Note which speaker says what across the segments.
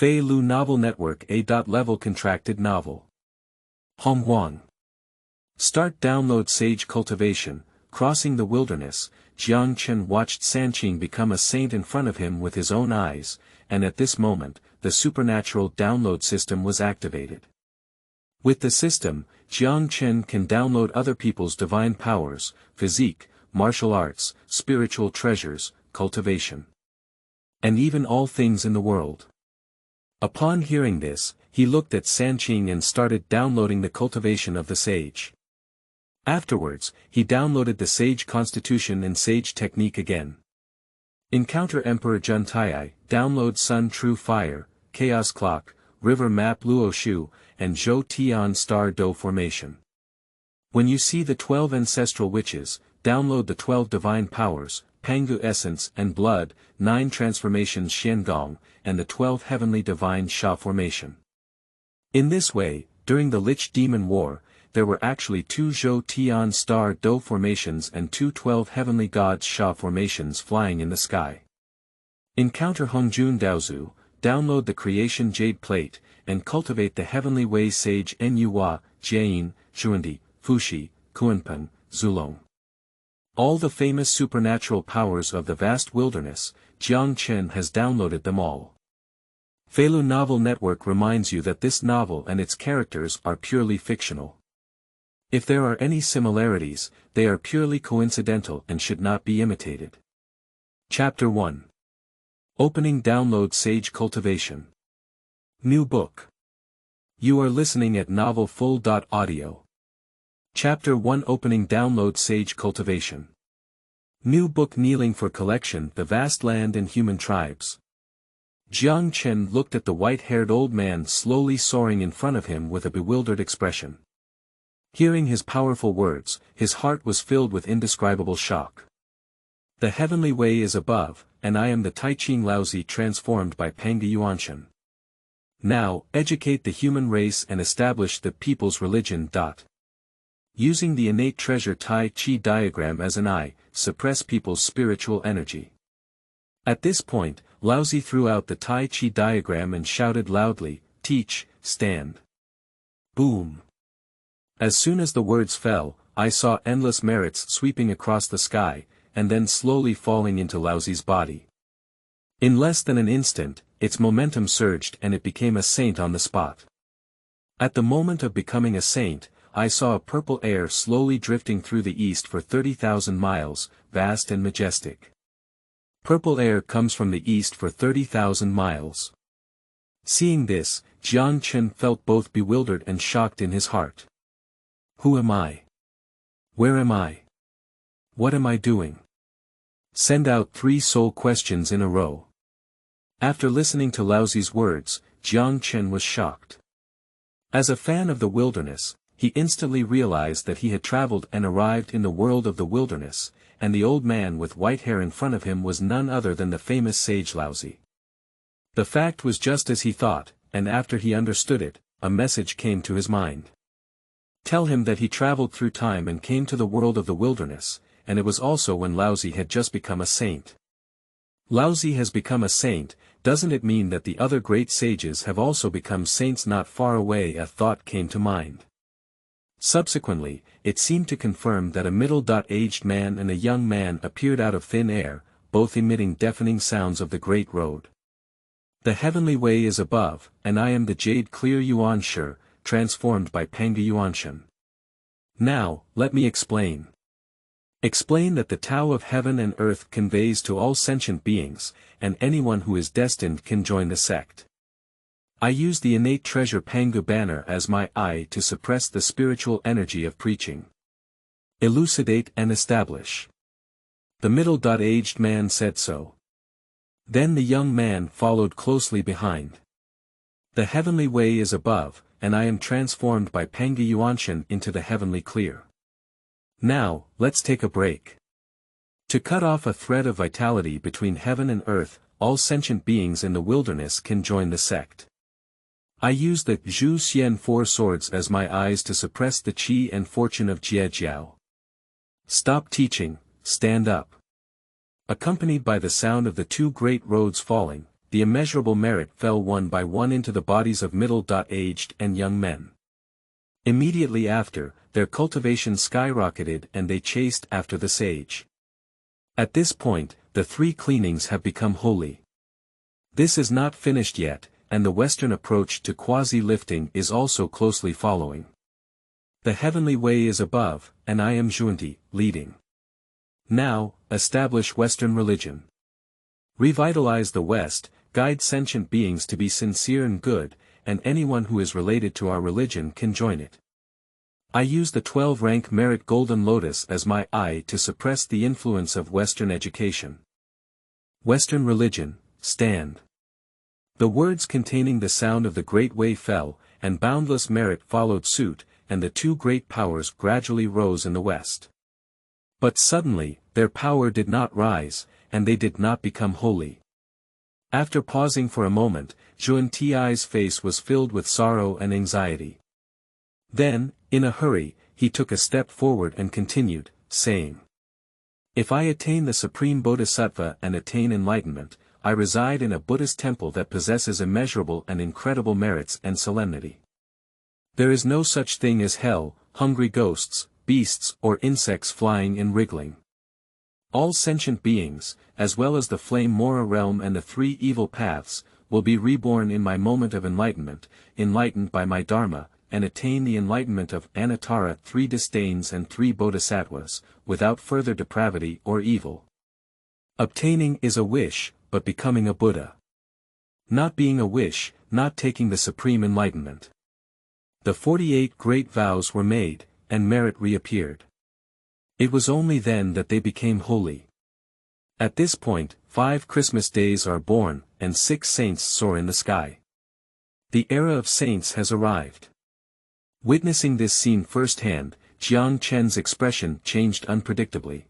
Speaker 1: Feilu Novel Network A.Level Contracted Novel. Honghuang. Start download Sage Cultivation. Crossing the wilderness, Jiang Chen watched Sanqing become a saint in front of him with his own eyes, and at this moment, the supernatural download system was activated. With the system, Jiang Chen can download other people's divine powers, physique, martial arts, spiritual treasures, cultivation, and even all things in the world. Upon hearing this, he looked at Sanqing and started downloading the cultivation of the sage. Afterwards, he downloaded the Sage Constitution and Sage Technique again. Encounter Emperor Jun Tai, download Sun True Fire, Chaos Clock, River Map Luo Shu, and Zhou Tian Star Dou Formation. When you see the 12 Ancestral Witches, download the 12 Divine Powers, Pangu Essence and Blood, 9 Transformations Xiangong, and the 12 Heavenly Divine Sha Formation. In this way, during the Lich Demon War, there were actually 2 Zhou Tian Star Dou formations and 2 12 Heavenly Gods Sha formations flying in the sky. Encounter Honghuang Daozu, download the Creation Jade Plate, and cultivate the Heavenly Way Sage Nuwa, Jiayin, Zhuandi, Fuxi, Kuanpeng, Zulong. All the famous supernatural powers of the vast wilderness, Jiang Chen has downloaded them all. Feilu Novel Network reminds you that this novel and its characters are purely fictional. If there are any similarities, they are purely coincidental and should not be imitated. Chapter 1. Opening Download Sage Cultivation. New Book. You are listening at novelfull.audio. Chapter 1 Opening Download Sage Cultivation. New Book Kneeling for Collection The Vast Land and Human Tribes. Jiang Chen looked at the white-haired old man slowly soaring in front of him with a bewildered expression. Hearing his powerful words, his heart was filled with indescribable shock. The heavenly way is above, and I am the Taiqing Laozi transformed by Pangu Yuanshan. Now, educate the human race and establish the people's religion. Using the innate treasure Tai Chi diagram as an eye, suppress people's spiritual energy. At this point, Laozi threw out the Tai Chi diagram and shouted loudly, "Teach, stand." Boom. As soon as the words fell, I saw endless merits sweeping across the sky, and then slowly falling into Laozi's body. In less than an instant, its momentum surged and it became a saint on the spot. At the moment of becoming a saint, I saw a purple air slowly drifting through the east for 30,000 miles, vast and majestic. Purple air comes from the east for 30,000 miles. Seeing this, Jiang Chen felt both bewildered and shocked in his heart. Who am I? Where am I? What am I doing? Send out 3 soul questions in a row. After listening to Laozi's words, Jiang Chen was shocked. As a fan of the wilderness, he instantly realized that he had traveled and arrived in the world of the wilderness, and the old man with white hair in front of him was none other than the famous sage Laozi. The fact was just as he thought, and after he understood it, a message came to his mind. Tell him that he traveled through time and came to the world of the wilderness, and it was also when Laozi had just become a saint. Laozi has become a saint, doesn't it mean that the other great sages have also become saints not far away? A thought came to mind. Subsequently, it seemed to confirm that a middle-aged man and a young man appeared out of thin air, both emitting deafening sounds of the Great Road. The heavenly way is above, and I am the Jade Clear Yuan Shi, transformed by Pangu Yuanshan. Now, let me explain. Explain that the Tao of heaven and earth conveys to all sentient beings, and anyone who is destined can join the sect. I use the innate treasure Pangu banner as my eye to suppress the spiritual energy of preaching. Elucidate and establish. The middle-aged man said so. Then the young man followed closely behind. The heavenly way is above, and I am transformed by Pangu Yuanshan into the heavenly clear. Now, let's take a break. To cut off a thread of vitality between heaven and earth, all sentient beings in the wilderness can join the sect. I use the Zhu Xian 4 swords as my eyes to suppress the qi and fortune of Jie Jiao. Stop teaching, stand up. Accompanied by the sound of the 2 great roads falling, the immeasurable merit fell one by one into the bodies of middle-aged and young men. Immediately after, their cultivation skyrocketed and they chased after the sage. At this point, the 3 cleanings have become holy. This is not finished yet, and the Western approach to quasi-lifting is also closely following. The heavenly way is above, and I am Zhuanti, leading. Now, establish Western religion. Revitalize the West, guide sentient beings to be sincere and good, and anyone who is related to our religion can join it. I use the 12-rank merit Golden Lotus as my eye to suppress the influence of Western education. Western religion, stand. The words containing the sound of the great way fell, and boundless merit followed suit, and the 2 great powers gradually rose in the West. But suddenly, their power did not rise, and they did not become holy. After pausing for a moment, Zhuanti's face was filled with sorrow and anxiety. Then, in a hurry, he took a step forward and continued, saying, "If I attain the supreme bodhisattva and attain enlightenment, I reside in a Buddhist temple that possesses immeasurable and incredible merits and solemnity. There is no such thing as hell, hungry ghosts, beasts or insects flying and wriggling. All sentient beings, as well as the flame Mora realm and the 3 evil paths, will be reborn in my moment of enlightenment, enlightened by my Dharma, and attain the enlightenment of Anuttara 3 disdains and 3 bodhisattvas, without further depravity or evil. Obtaining is a wish, but becoming a Buddha. Not being a wish, not taking the supreme enlightenment." The 48 great vows were made, and merit reappeared. It was only then that they became holy. At this point, 5 Christmas days are born, and 6 saints soar in the sky. The era of saints has arrived. Witnessing this scene firsthand, Jiang Chen's expression changed unpredictably.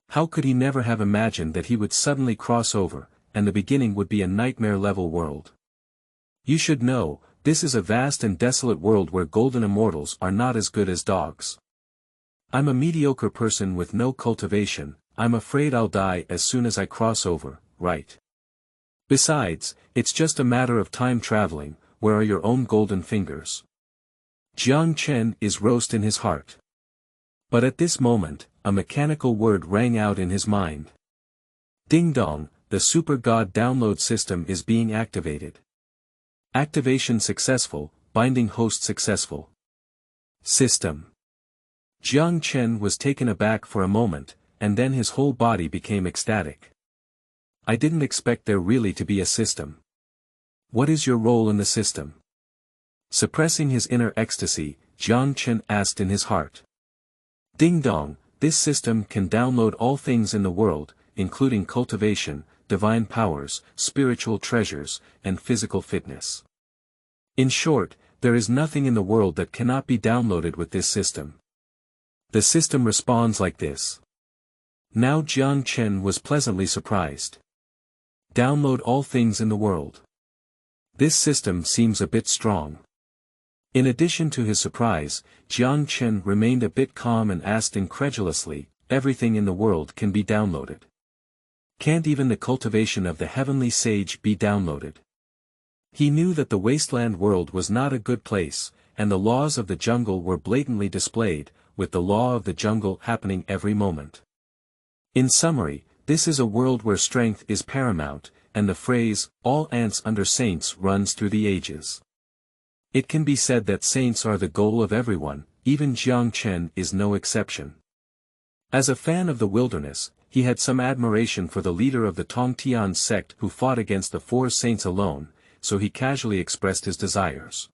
Speaker 1: How could he never have imagined that he would suddenly cross over, and the beginning would be a nightmare-level world? You should know, this is a vast and desolate world where golden immortals are not as good as dogs. I'm a mediocre person with no cultivation, I'm afraid I'll die as soon as I cross over, right? Besides, it's just a matter of time traveling, where are your own golden fingers? Jiang Chen is roast in his heart. But at this moment, a mechanical word rang out in his mind. Ding dong, the Super God download system is being activated. Activation successful, binding host successful. System. Jiang Chen was taken aback for a moment, and then his whole body became ecstatic. I didn't expect there really to be a system. What is your role in the system? Suppressing his inner ecstasy, Jiang Chen asked in his heart. Ding dong, this system can download all things in the world, including cultivation, divine powers, spiritual treasures, and physical fitness. In short, there is nothing in the world that cannot be downloaded with this system. The system responds like this. Now Jiang Chen was pleasantly surprised. Download all things in the world. This system seems a bit strong. In addition to his surprise, Jiang Chen remained a bit calm and asked incredulously, everything in the world can be downloaded. Can't even the cultivation of the heavenly sage be downloaded? He knew that the wasteland world was not a good place, and the laws of the jungle were blatantly displayed, with the law of the jungle happening every moment. In summary, this is a world where strength is paramount, and the phrase, all ants under saints runs through the ages. It can be said that saints are the goal of everyone, even Jiang Chen is no exception. As a fan of the wilderness, he had some admiration for the leader of the Tongtian sect who fought against the 4 saints alone, so he casually expressed his desires.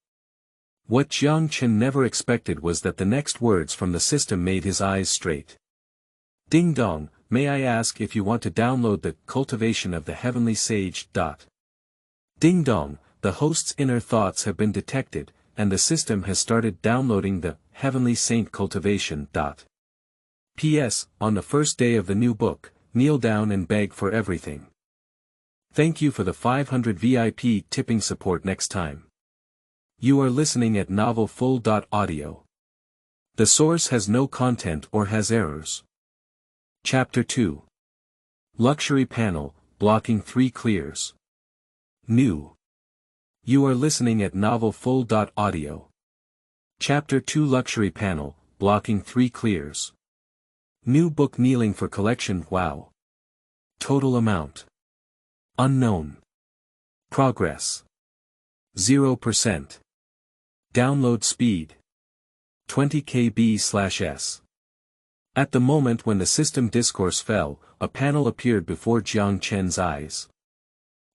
Speaker 1: What Jiang Chen never expected was that the next words from the system made his eyes straight. Ding dong, may I ask if you want to download the cultivation of the heavenly sage. Ding dong, the host's inner thoughts have been detected, and the system has started downloading the heavenly saint cultivation. P.S. On the first day of the new book, kneel down and beg for everything. Thank you for the 500 VIP tipping support next time. You are listening at novelfull.audio. The source has no content or has errors. Chapter 2. Luxury panel, blocking 3 clears. New. You are listening at Novel Full. Audio. Chapter 2 Luxury Panel, Blocking 3 Clears. New book kneeling for collection. Wow. Total amount. Unknown. Progress. 0%. Download speed. 20 kb/s. At the moment when the system discourse fell, a panel appeared before Jiang Chen's eyes.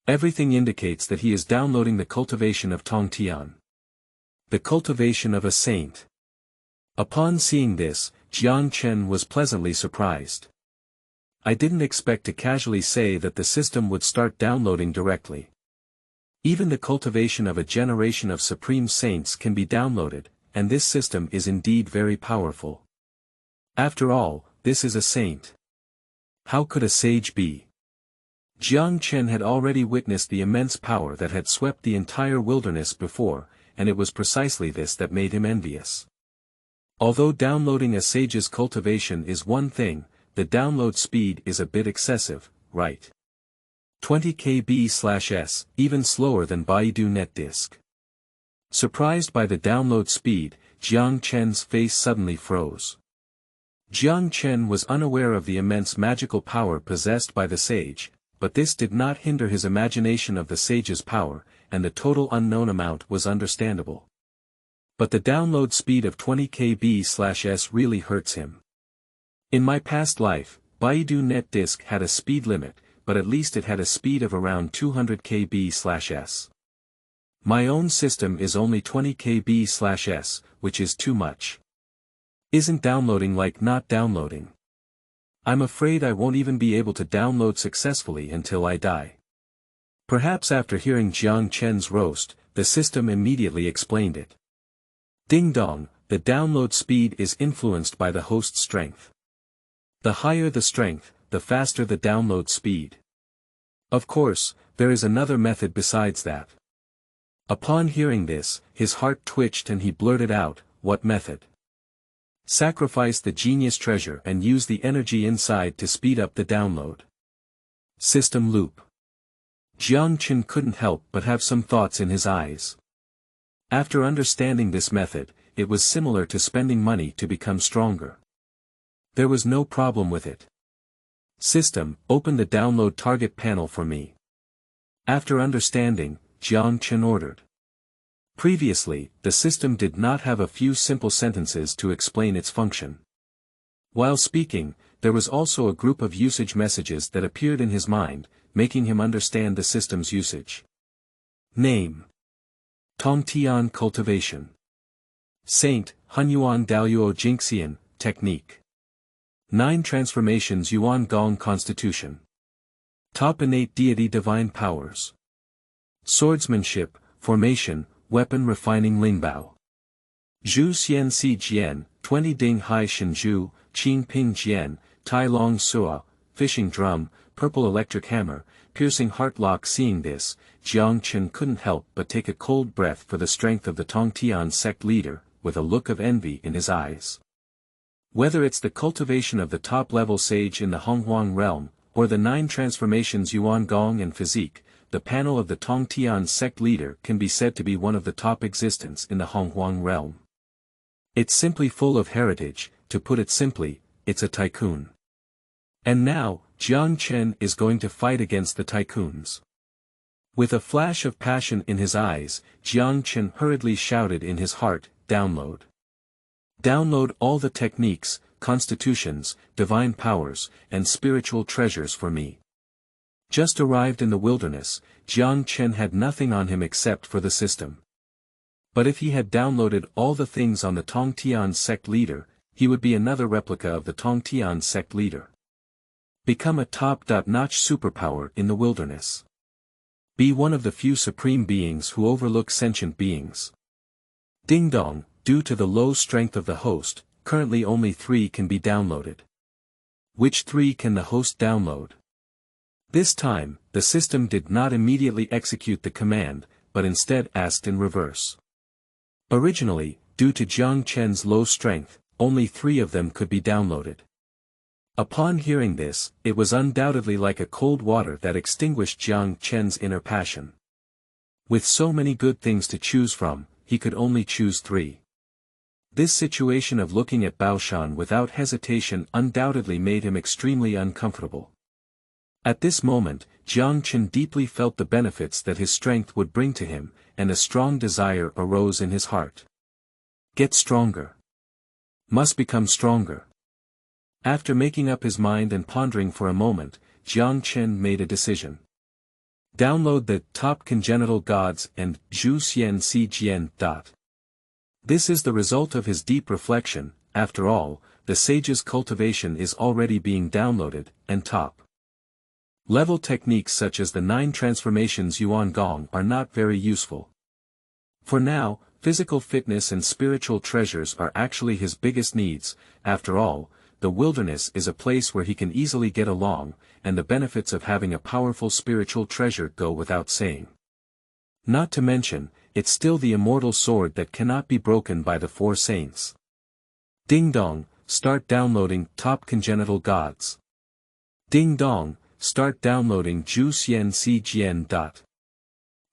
Speaker 1: Everything indicates that he is downloading the cultivation of Tong Tian. The cultivation of a saint. Upon seeing this, Jiang Chen was pleasantly surprised. I didn't expect to casually say that the system would start downloading directly. Even the cultivation of a generation of supreme saints can be downloaded, and this system is indeed very powerful. After all, this is a saint. How could a sage be? Jiang Chen had already witnessed the immense power that had swept the entire wilderness before, and it was precisely this that made him envious. Although downloading a sage's cultivation is one thing, the download speed is a bit excessive, right? 20 kb/s, even slower than Baidu NetDisk. Surprised by the download speed, Jiang Chen's face suddenly froze. Jiang Chen was unaware of the immense magical power possessed by the sage, but this did not hinder his imagination of the sage's power, and the total unknown amount was understandable. But the download speed of 20 kb/s really hurts him. In my past life, Baidu NetDisk had a speed limit, but at least it had a speed of around 200 kb/s. My own system is only 20 kb/s, which is too much. Isn't downloading like not downloading? I'm afraid I won't even be able to download successfully until I die. Perhaps after hearing Jiang Chen's roast, the system immediately explained it. Ding dong, the download speed is influenced by the host's strength. The higher the strength, the faster the download speed. Of course, there is another method besides that. Upon hearing this, his heart twitched and he blurted out, "What method?" Sacrifice the genius treasure and use the energy inside to speed up the download. System loop. Jiang Chen couldn't help but have some thoughts in his eyes. After understanding this method, it was similar to spending money to become stronger. There was no problem with it. System, open the download target panel for me. After understanding, Jiang Chen ordered. Previously, the system did not have a few simple sentences to explain its function. While speaking, there was also a group of usage messages that appeared in his mind, making him understand the system's usage. Name. Tong Tian Cultivation. Saint, Honghuang Daoyuo Jingxian, Technique. 9 Transformations Yuan Gong Constitution. Top Innate Deity Divine Powers. Swordsmanship, Formation, Weapon Refining Lingbao. Zhu Xian Si Jian, 20 Ding Hai Shenju, Qing Ping Jian, Tai Long Sua, Fishing Drum, Purple Electric Hammer, Piercing Heartlock. Seeing this, Jiang Chen couldn't help but take a cold breath for the strength of the Tong Tian sect leader, with a look of envy in his eyes. Whether it's the cultivation of the top-level sage in the Honghuang realm, or the 9 transformations Yuan Gong and Physique, the panel of the Tong Tian sect leader can be said to be one of the top existence in the Honghuang realm. It's simply full of heritage, to put it simply, it's a tycoon. And now, Jiang Chen is going to fight against the tycoons. With a flash of passion in his eyes, Jiang Chen hurriedly shouted in his heart, "Download. Download all the techniques, constitutions, divine powers, and spiritual treasures for me." Just arrived in the wilderness, Jiang Chen had nothing on him except for the system. But if he had downloaded all the things on the Tong Tian sect leader, he would be another replica of the Tong Tian sect leader. Become a top-notch superpower in the wilderness. Be one of the few supreme beings who overlook sentient beings. Ding dong, due to the low strength of the host, currently only 3 can be downloaded. Which 3 can the host download? This time, the system did not immediately execute the command, but instead asked in reverse. Originally, due to Jiang Chen's low strength, only 3 of them could be downloaded. Upon hearing this, it was undoubtedly like a cold water that extinguished Jiang Chen's inner passion. With so many good things to choose from, he could only choose 3. This situation of looking at Baoshan without hesitation undoubtedly made him extremely uncomfortable. At this moment, Jiang Chen deeply felt the benefits that his strength would bring to him, and a strong desire arose in his heart. Get stronger. Must become stronger. After making up his mind and pondering for a moment, Jiang Chen made a decision. Download the Top Congenital Gods and Zhu Xian Si Jian. This is the result of his deep reflection. After all, the sage's cultivation is already being downloaded, and top level techniques such as the 9 transformations Yuan Gong are not very useful. For now, physical fitness and spiritual treasures are actually his biggest needs. After all, the wilderness is a place where he can easily get along, and the benefits of having a powerful spiritual treasure go without saying. Not to mention, it's still the immortal sword that cannot be broken by the 4 saints. Ding dong, start downloading Top Congenital Gods. Ding dong, start downloading Zhu Xian Si Jian.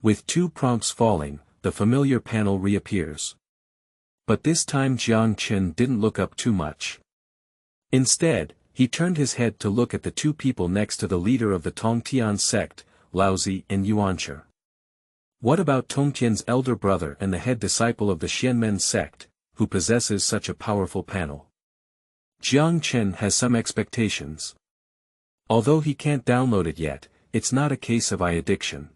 Speaker 1: With 2 prompts falling, the familiar panel reappears. But this time Jiang Chen didn't look up too much. Instead, he turned his head to look at the 2 people next to the leader of the Tongtian sect, Laozi and Yuanshi. What about Tongtian's elder brother and the head disciple of the Xianmen sect, who possesses such a powerful panel? Jiang Chen has some expectations. Although he can't download it yet, it's not a case of eye addiction.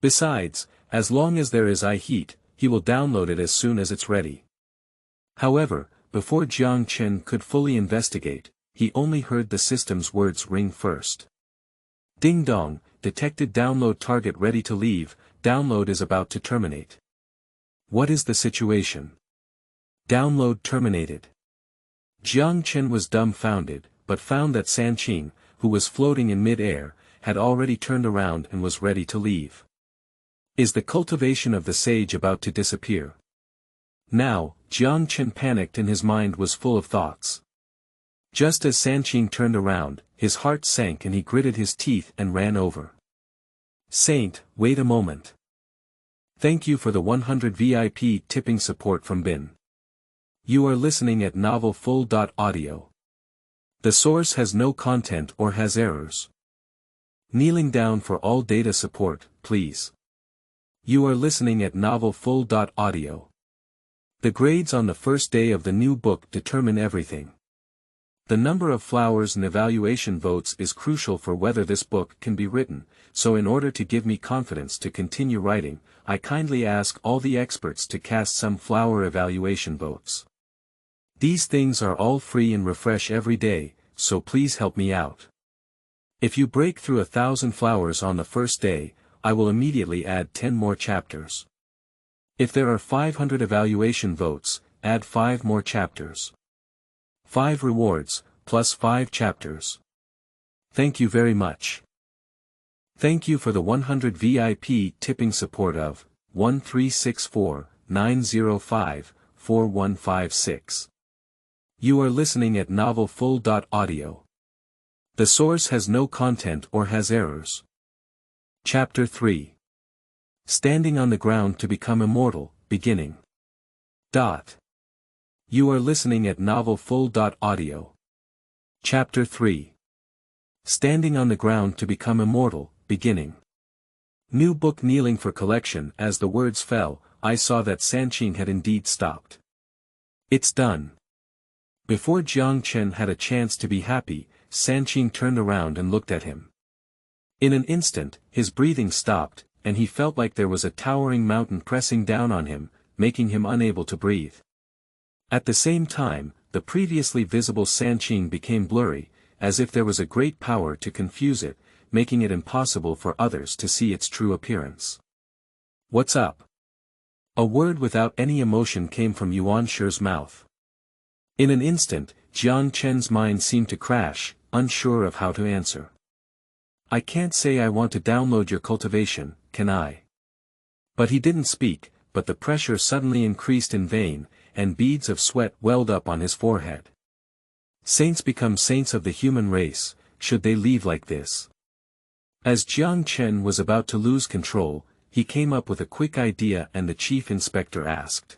Speaker 1: Besides, as long as there is eye heat, he will download it as soon as it's ready. However, before Jiang Chen could fully investigate, he only heard the system's words ring first. Ding dong, detected download target ready to leave, download is about to terminate. What is the situation? Download terminated. Jiang Chen was dumbfounded, but found that Sanqing, who was floating in mid-air, had already turned around and was ready to leave. Is the cultivation of the sage about to disappear? Now, Jiang Chen panicked and his mind was full of thoughts. Just as Sanqing turned around, his heart sank and he gritted his teeth and ran over. Saint, wait a moment. Thank you for the 100 VIP tipping support from Bin. You are listening at novelfull.audio. The source has no content or has errors. Kneeling down for all data support, please. You are listening at novelfull.audio. The grades on the first day of the new book determine everything. The number of flowers and evaluation votes is crucial for whether this book can be written, so in order to give me confidence to continue writing, I kindly ask all the experts to cast some flower evaluation votes. These things are all free and refresh every day, so please help me out. If you break through 1,000 flowers on the first day, I will immediately add 10 more chapters. If there are 500 evaluation votes, add 5 more chapters. 5 rewards, plus 5 chapters. Thank you very much. Thank you for the 100 VIP tipping support of 1364-905-4156. You are listening at novelfull.audio. The source has no content or has errors. Chapter 3. Standing on the ground to become immortal, beginning. You are listening at novelfull.audio. Chapter 3. Standing on the ground to become immortal, beginning. New book kneeling for collection. As the words fell, I saw that Sanqing had indeed stopped. It's done. Before Jiang Chen had a chance to be happy, Sanqing turned around and looked at him. In an instant, his breathing stopped, and he felt like there was a towering mountain pressing down on him, making him unable to breathe. At the same time, the previously visible Sanqing became blurry, as if there was a great power to confuse it, making it impossible for others to see its true appearance. What's up? A word without any emotion came from Yuanshi's mouth. In an instant, Jiang Chen's mind seemed to crash, unsure of how to answer. I can't say I want to download your cultivation, can I? But he didn't speak, but the pressure suddenly increased in vain, and beads of sweat welled up on his forehead. Saints become saints of the human race, should they leave like this? As Jiang Chen was about to lose control, he came up with a quick idea and the chief inspector asked.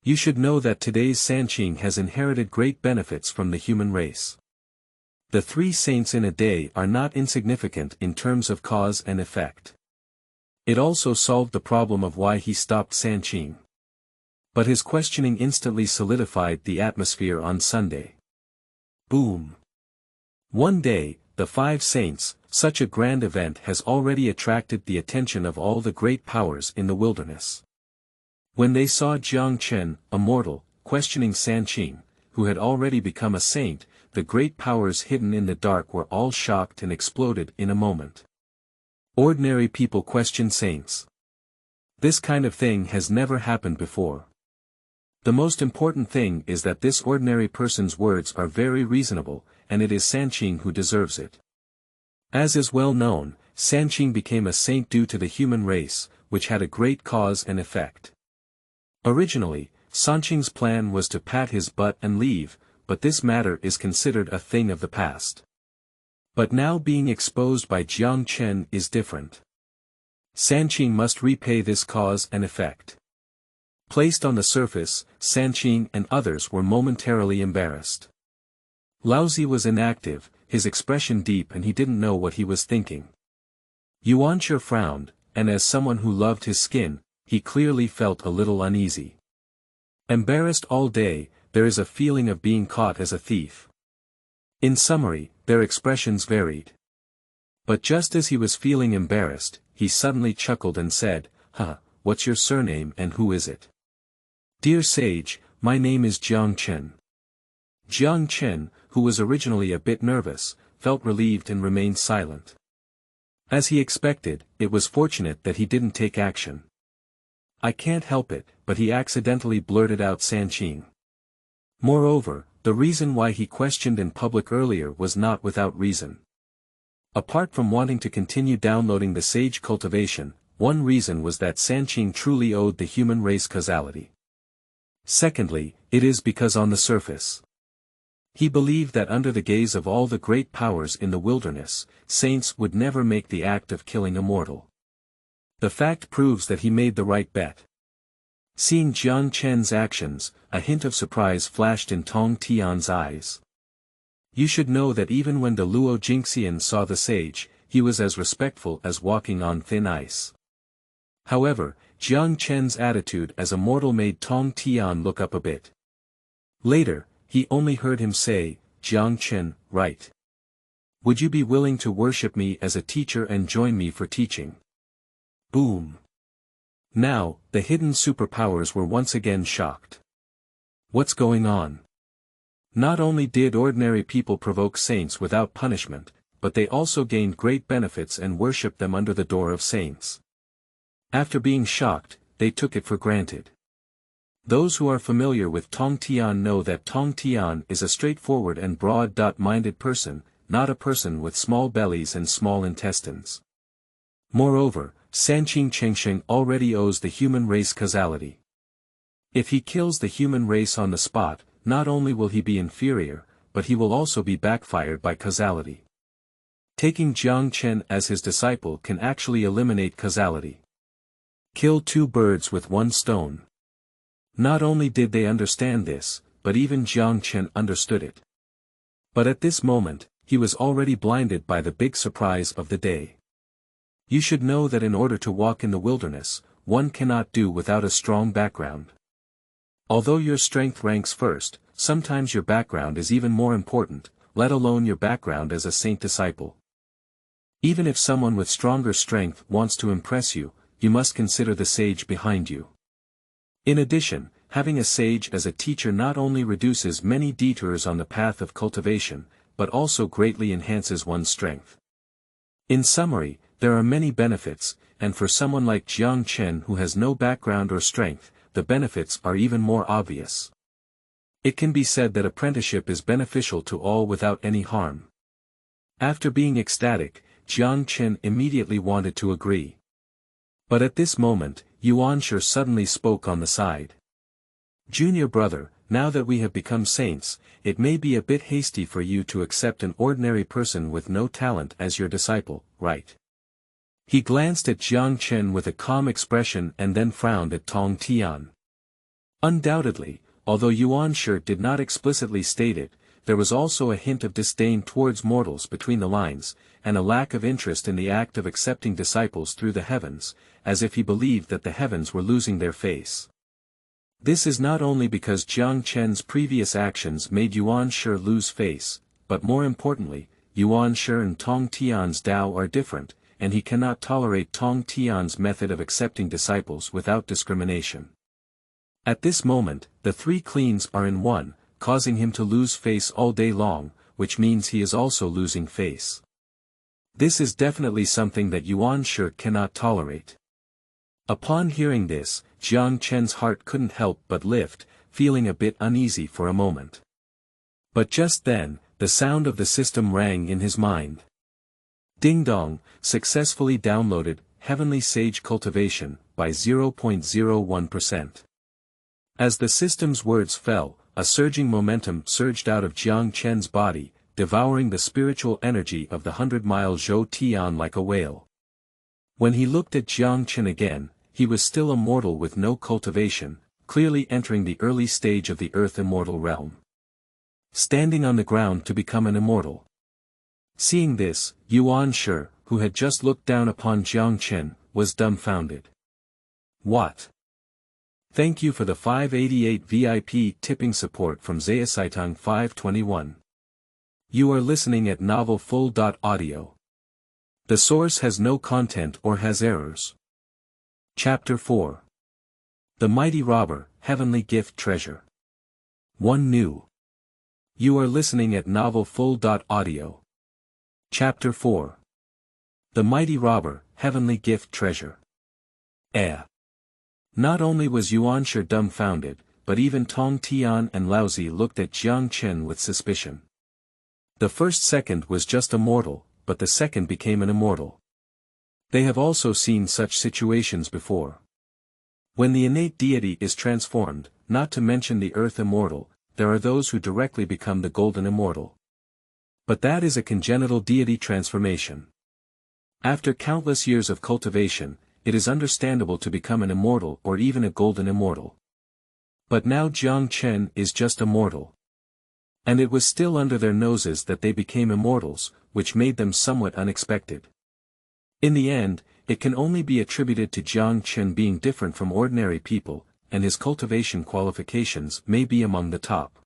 Speaker 1: You should know that today's Sanqing has inherited great benefits from the human race. The 3 saints in a day are not insignificant in terms of cause and effect. It also solved the problem of why he stopped Sanqing. But his questioning instantly solidified the atmosphere on Sunday. Boom. One day, the 5 saints, such a grand event has already attracted the attention of all the great powers in the wilderness. When they saw Jiang Chen, Immortal, questioning Sanqing, who had already become a saint, the great powers hidden in the dark were all shocked and exploded in a moment. Ordinary people question saints. This kind of thing has never happened before. The most important thing is that this ordinary person's words are very reasonable, and it is Sanqing who deserves it. As is well known, Sanqing became a saint due to the human race, which had a great cause and effect. Originally, Sanqing's plan was to pat his butt and leave, but this matter is considered a thing of the past. But now being exposed by Jiang Chen is different. Sanqing must repay this cause and effect. Placed on the surface, Sanqing and others were momentarily embarrassed. Laozi was inactive, his expression deep, and he didn't know what he was thinking. Yuanche frowned, and as someone who loved his skin, he clearly felt a little uneasy. Embarrassed all day, there is a feeling of being caught as a thief. In summary, their expressions varied. But just as he was feeling embarrassed, he suddenly chuckled and said, what's your surname and who is it? Dear sage, my name is Jiang Chen. Jiang Chen, who was originally a bit nervous, felt relieved and remained silent. As he expected, it was fortunate that he didn't take action. I can't help it, but he accidentally blurted out Sanqing. Moreover, the reason why he questioned in public earlier was not without reason. Apart from wanting to continue downloading the Sage Cultivation, one reason was that Sanqing truly owed the human race causality. Secondly, it is because on the surface, he believed that under the gaze of all the great powers in the wilderness, saints would never make the act of killing a mortal. The fact proves that he made the right bet. Seeing Jiang Chen's actions, a hint of surprise flashed in Tong Tian's eyes. You should know that even when the Luo Jingxian saw the sage, he was as respectful as walking on thin ice. However, Jiang Chen's attitude as a mortal made Tong Tian look up a bit. Later, he only heard him say, Jiang Chen, right. Would you be willing to worship me as a teacher and join me for teaching? Boom. Now, the hidden superpowers were once again shocked. What's going on? Not only did ordinary people provoke saints without punishment, but they also gained great benefits and worshipped them under the door of saints. After being shocked, they took it for granted. Those who are familiar with Tong Tian know that Tong Tian is a straightforward and broad-minded person, not a person with small bellies and small intestines. Moreover, Sanqing Chengsheng already owes the human race causality. If he kills the human race on the spot, not only will he be inferior, but he will also be backfired by causality. Taking Jiang Chen as his disciple can actually eliminate causality. Kill 2 birds with 1 stone. Not only did they understand this, but even Jiang Chen understood it. But at this moment, he was already blinded by the big surprise of the day. You should know that in order to walk in the wilderness, one cannot do without a strong background. Although your strength ranks first, sometimes your background is even more important, let alone your background as a saint disciple. Even if someone with stronger strength wants to impress you, you must consider the sage behind you. In addition, having a sage as a teacher not only reduces many detours on the path of cultivation, but also greatly enhances one's strength. In summary, there are many benefits, and for someone like Jiang Chen who has no background or strength, the benefits are even more obvious. It can be said that apprenticeship is beneficial to all without any harm. After being ecstatic, Jiang Chen immediately wanted to agree. But at this moment, Yuanshi suddenly spoke on the side. Junior brother, now that we have become saints, it may be a bit hasty for you to accept an ordinary person with no talent as your disciple, right? He glanced at Jiang Chen with a calm expression and then frowned at Tong Tian. Undoubtedly, although Yuan Shi did not explicitly state it, there was also a hint of disdain towards mortals between the lines, and a lack of interest in the act of accepting disciples through the heavens, as if he believed that the heavens were losing their face. This is not only because Jiang Chen's previous actions made Yuan Shi lose face, but more importantly, Yuan Shi and Tong Tian's Tao are different, and he cannot tolerate Tong Tian's method of accepting disciples without discrimination. At this moment, the three cleans are in one, causing him to lose face all day long, which means he is also losing face. This is definitely something that Yuan Shi cannot tolerate. Upon hearing this, Jiang Chen's heart couldn't help but lift, feeling a bit uneasy for a moment. But just then, the sound of the system rang in his mind. Ding dong, successfully downloaded, Heavenly Sage Cultivation, by 0.01%. As the system's words fell, a surging momentum surged out of Jiang Chen's body, devouring the spiritual energy of the 100-mile Zhou Tian like a whale. When he looked at Jiang Chen again, he was still a mortal with no cultivation, clearly entering the early stage of the Earth Immortal realm. Standing on the ground to become an immortal. Seeing this, Yuan Shi, who had just looked down upon Jiang Chen, was dumbfounded. What? Thank you for the 588 VIP tipping support from Zayasaitang 521. You are listening at Novel Full.audio. The source has no content or has errors. Chapter 4. The Mighty Robber, Heavenly Gift Treasure. 1 New. You are listening at Novel Full.audio. Chapter 4. The Mighty Robber, Heavenly Gift Treasure. Not only was Yuan Shi dumbfounded, but even Tong Tian and Laozi looked at Jiang Chen with suspicion. The first second was just a mortal, but the second became an immortal. They have also seen such situations before. When the innate deity is transformed, not to mention the earth immortal, there are those who directly become the golden immortal. But that is a congenital deity transformation. After countless years of cultivation, it is understandable to become an immortal or even a golden immortal. But now Jiang Chen is just a mortal. And it was still under their noses that they became immortals, which made them somewhat unexpected. In the end, it can only be attributed to Jiang Chen being different from ordinary people, and his cultivation qualifications may be among the top.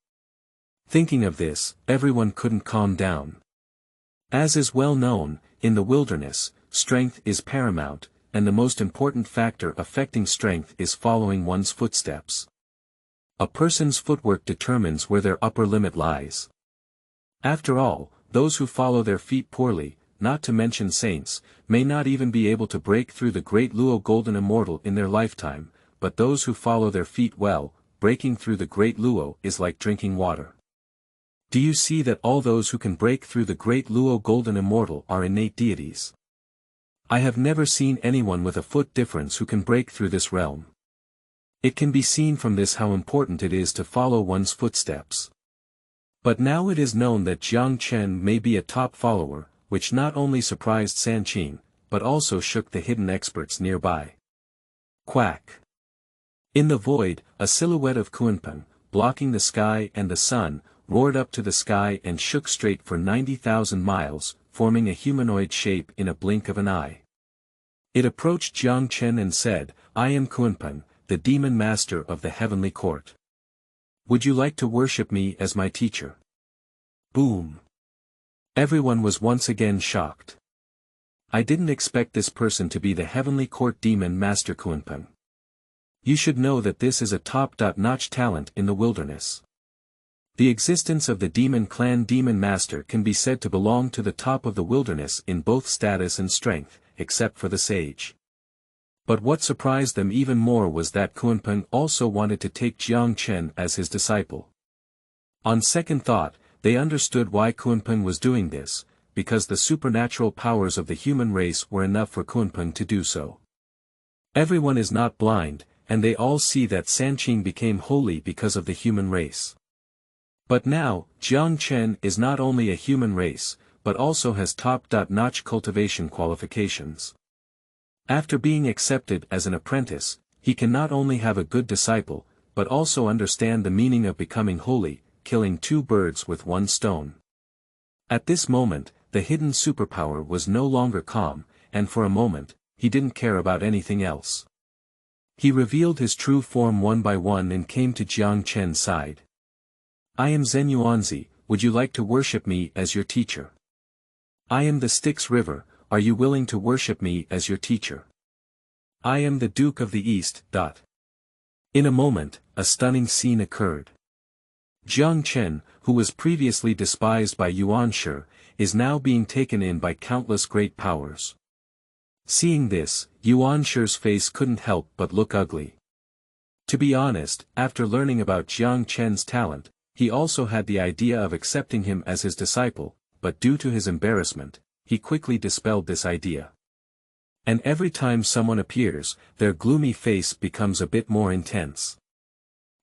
Speaker 1: Thinking of this, everyone couldn't calm down. As is well known, in the wilderness, strength is paramount, and the most important factor affecting strength is following one's footsteps. A person's footwork determines where their upper limit lies. After all, those who follow their feet poorly, not to mention saints, may not even be able to break through the great Luo Golden Immortal in their lifetime, but those who follow their feet well, breaking through the great Luo is like drinking water. Do you see that all those who can break through the great Luo Golden Immortal are innate deities? I have never seen anyone with a foot difference who can break through this realm. It can be seen from this how important it is to follow one's footsteps. But now it is known that Jiang Chen may be a top follower, which not only surprised Sanqing, but also shook the hidden experts nearby. Quack. In the void, a silhouette of Kunpeng, blocking the sky and the sun, roared up to the sky and shook straight for 90,000 miles, forming a humanoid shape in a blink of an eye. It approached Jiang Chen and said, "I am Kunpeng, the demon master of the heavenly court. Would you like to worship me as my teacher?" Boom. Everyone was once again shocked. I didn't expect this person to be the heavenly court demon master Kunpeng. You should know that this is a top-notch talent in the wilderness. The existence of the demon clan demon master can be said to belong to the top of the wilderness in both status and strength, except for the sage. But what surprised them even more was that Kunpeng also wanted to take Jiang Chen as his disciple. On second thought, they understood why Kunpeng was doing this, because the supernatural powers of the human race were enough for Kunpeng to do so. Everyone is not blind, and they all see that Sanqing became holy because of the human race. But now, Jiang Chen is not only a human race, but also has top-notch cultivation qualifications. After being accepted as an apprentice, he can not only have a good disciple, but also understand the meaning of becoming holy, killing two birds with one stone. At this moment, the hidden superpower was no longer calm, and for a moment, he didn't care about anything else. He revealed his true form one by one and came to Jiang Chen's side. I am Zhen Yuanzi, would you like to worship me as your teacher? I am the Styx River, are you willing to worship me as your teacher? I am the Duke of the East. In a moment, a stunning scene occurred. Jiang Chen, who was previously despised by Yuan Shi, is now being taken in by countless great powers. Seeing this, Yuan Shi's face couldn't help but look ugly. To be honest, after learning about Jiang Chen's talent, he also had the idea of accepting him as his disciple, but due to his embarrassment, he quickly dispelled this idea. And every time someone appears, their gloomy face becomes a bit more intense.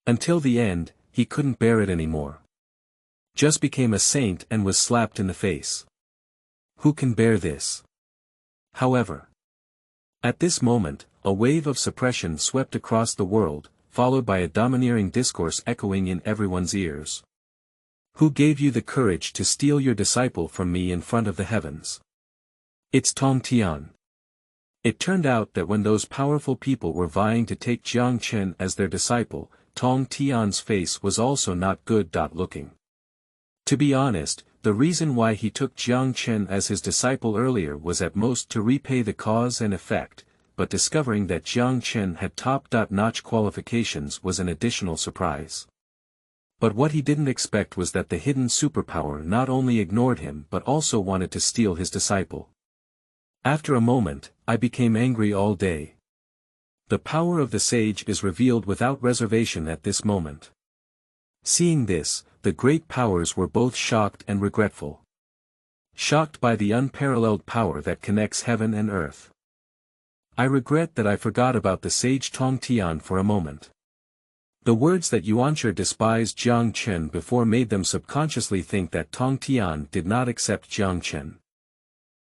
Speaker 1: Until the end, he couldn't bear it anymore. Just became a saint and was slapped in the face. Who can bear this? However, at this moment, a wave of suppression swept across the world, followed by a domineering discourse echoing in everyone's ears. Who gave you the courage to steal your disciple from me in front of the heavens? It's Tong Tian. It turned out that when those powerful people were vying to take Jiang Chen as their disciple, Tong Tian's face was also not good looking. To be honest, the reason why he took Jiang Chen as his disciple earlier was at most to repay the cause and effect, but discovering that Jiang Chen had top-notch qualifications was an additional surprise. But what he didn't expect was that the hidden superpower not only ignored him but also wanted to steal his disciple. After a moment, I became angry all day. The power of the sage is revealed without reservation at this moment. Seeing this, the great powers were both shocked and regretful. Shocked by the unparalleled power that connects heaven and earth. I regret that I forgot about the sage Tong Tian for a moment. The words that Yuanshi despised Jiang Chen before made them subconsciously think that Tong Tian did not accept Jiang Chen.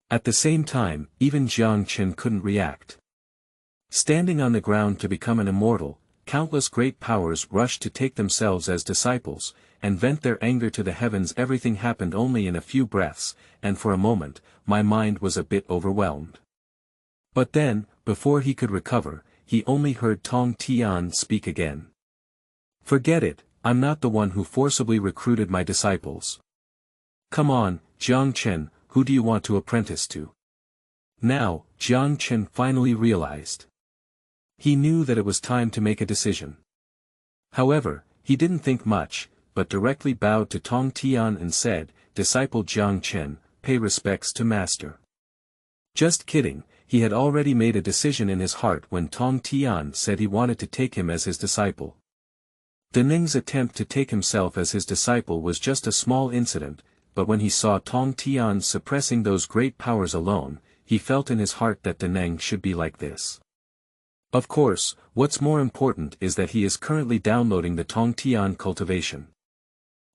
Speaker 1: At the same time, even Jiang Chen couldn't react. Standing on the ground to become an immortal, countless great powers rushed to take themselves as disciples, and vent their anger to the heavens. Everything happened only in a few breaths, and for a moment, my mind was a bit overwhelmed. But then, before he could recover, he only heard Tong Tian speak again. Forget it, I'm not the one who forcibly recruited my disciples. Come on, Jiang Chen, who do you want to apprentice to? Now, Jiang Chen finally realized. He knew that it was time to make a decision. However, he didn't think much, but directly bowed to Tong Tian and said, Disciple Jiang Chen, pay respects to master. Just kidding, he had already made a decision in his heart when Tong Tian said he wanted to take him as his disciple. Dening's attempt to take himself as his disciple was just a small incident, but when he saw Tong Tian suppressing those great powers alone, he felt in his heart that Dening should be like this. Of course, what's more important is that he is currently downloading the Tong Tian Cultivation.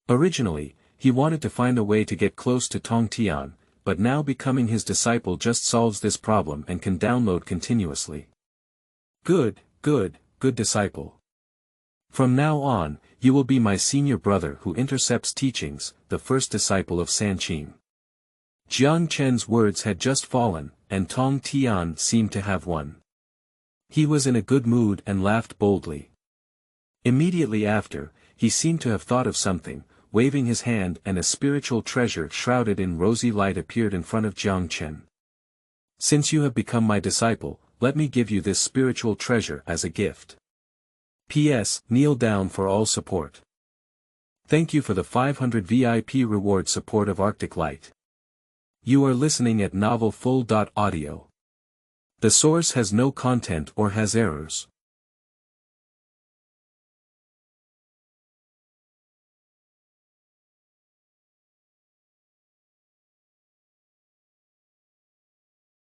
Speaker 1: Originally, he wanted to find a way to get close to Tong Tian, but now becoming his disciple just solves this problem and can download continuously. Good disciple. From now on, you will be my senior brother who intercepts teachings, the first disciple of Sanqing. Jiang Chen's words had just fallen, and Tong Tian seemed to have won. He was in a good mood and laughed boldly. Immediately after, he seemed to have thought of something, waving his hand, and a spiritual treasure shrouded in rosy light appeared in front of Jiang Chen. Since you have become my disciple, let me give you this spiritual treasure as a gift. P.S. Kneel down for all support. Thank you for the 500 VIP reward support of Arctic Light. You are listening at novelfull.audio. The source has no content or has errors.